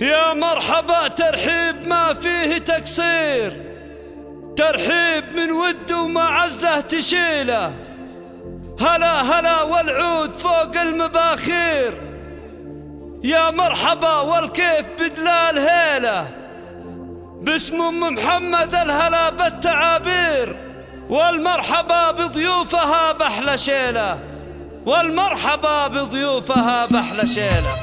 يا مرحبا ترحيب ما فيه تقصير، ترحيب من ود ومعزه تشيله. هلا هلا والعود فوق المباخير، يا مرحبا والكيف بدلال هيله. باسم ام محمد الهلا بالتعابير، والمرحبا بضيوفها بأحلى شيله، والمرحبا بضيوفها بأحلى شيله.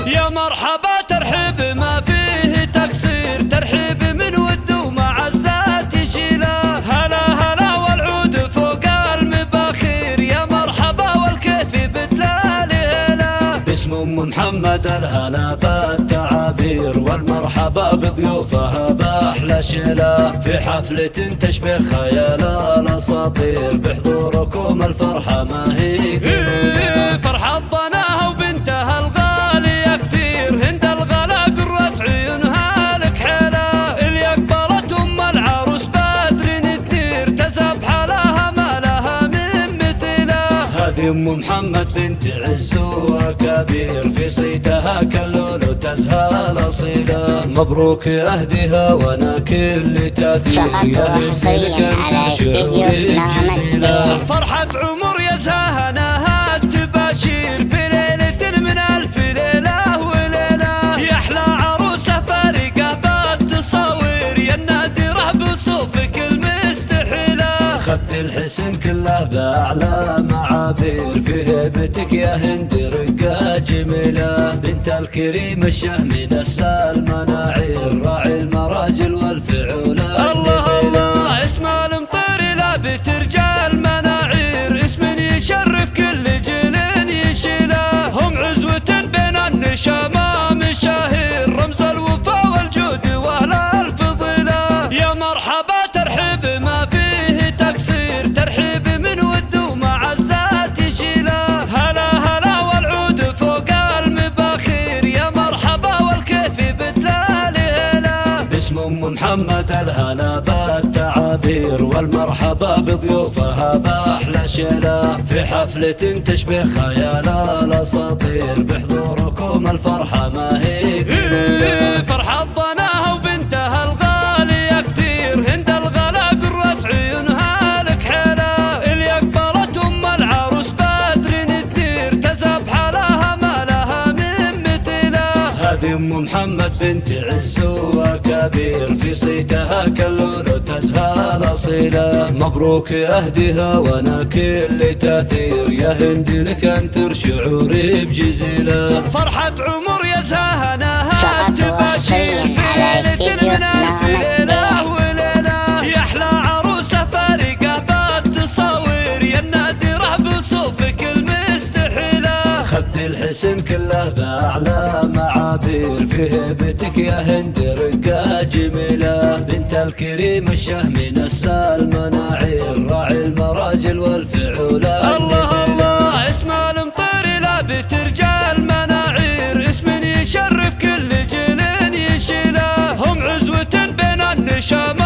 يا مرحبا ترحيب ما فيه تقصير، ترحيب من ود ومعزة تشيله. هلا هلا والعود فوق المباخير، يا مرحبا والكيف بدلال هيله. باسم ام محمد الهلا بالتعابير، والمرحبا بضيوفها بأحلى شيله. في حفلة تشبه خيال الاساطير، بحضوركم الفرحة ما هي قليلة. فرحة ضناها وبنتها الغالية كثير، هند الغلا قرة عيونها لك حيلة. اللي اقبلت ام العروس بدر تدير، تزاب حالها ما لها من مثيله. هذه ام محمد بنت عز وكبير، في صيتها كاللولو تزهى الاصيله. مبروك اهديها وانا كل تاثير، يا حصريا على استديو الجزيرة. فرحة عمر يا زهناها التباشير، في ليلة من ألف ليلة وليلة. يا أحلى عروسة فارقة بالتصاوير، يا النادرة بصوفك المستحيلة. خذت الحسن كله بأعلى معابير، في هيبتك يا هند رقة جميلة. بنت الكريم الشهم نسل المناعير، راعي المراجل والفعولة. الله الله اسم المطير لابت رجال مناعير، اسم يشرف كل جيل يشيله. هم عزوة بين النشامة مشاهير، رمز الوفا والجود واهل الفضيلة. يا مرحبا ترحيب ما فيه تقصير، ترحيب من ود ومعزة تشيله. هلا هلا والعود فوق المباخير، يا مرحبا والكيف بدلال هيله. باسم ام محمد الهلا بالتعابير، والمرحبا بضيوفها بأحلى شيله. في حفلة تشبه خيال الاساطير، بحضوركم الفرحة ما هي قليلة. فرحة ضناها وبنتها الغالية كثير، هند الغلا قرة عيونها لك حيلة. اللي اقبلت ام العروس بدر تدير، تزاب حالها ما لها من مثيله. هذه ام محمد بنت عز وكبير، في صيتها كاللولو تزهى الاصيله. مبروك اهديها وانا كل تاثير، يا هند لك انثر شعوري بجزيله. فرحة عمر يا زهناها التباشير، في ليلة من ألف ليلة وليلة. يا أحلى عروسة فارقة بالتصاوير، يا النادرة بصوفك المستحيلة. خذت الحسن كله بأعلى معابير، في هيبتك يا هند رقة جميلة. بنت الكريم الشهم نسل المناعير، راعي المراجل والفعولة. الله الله اسم المطير لابت رجال مناعير، اسم يشرف كل جيل يشيله. هم عزوة بين النشامة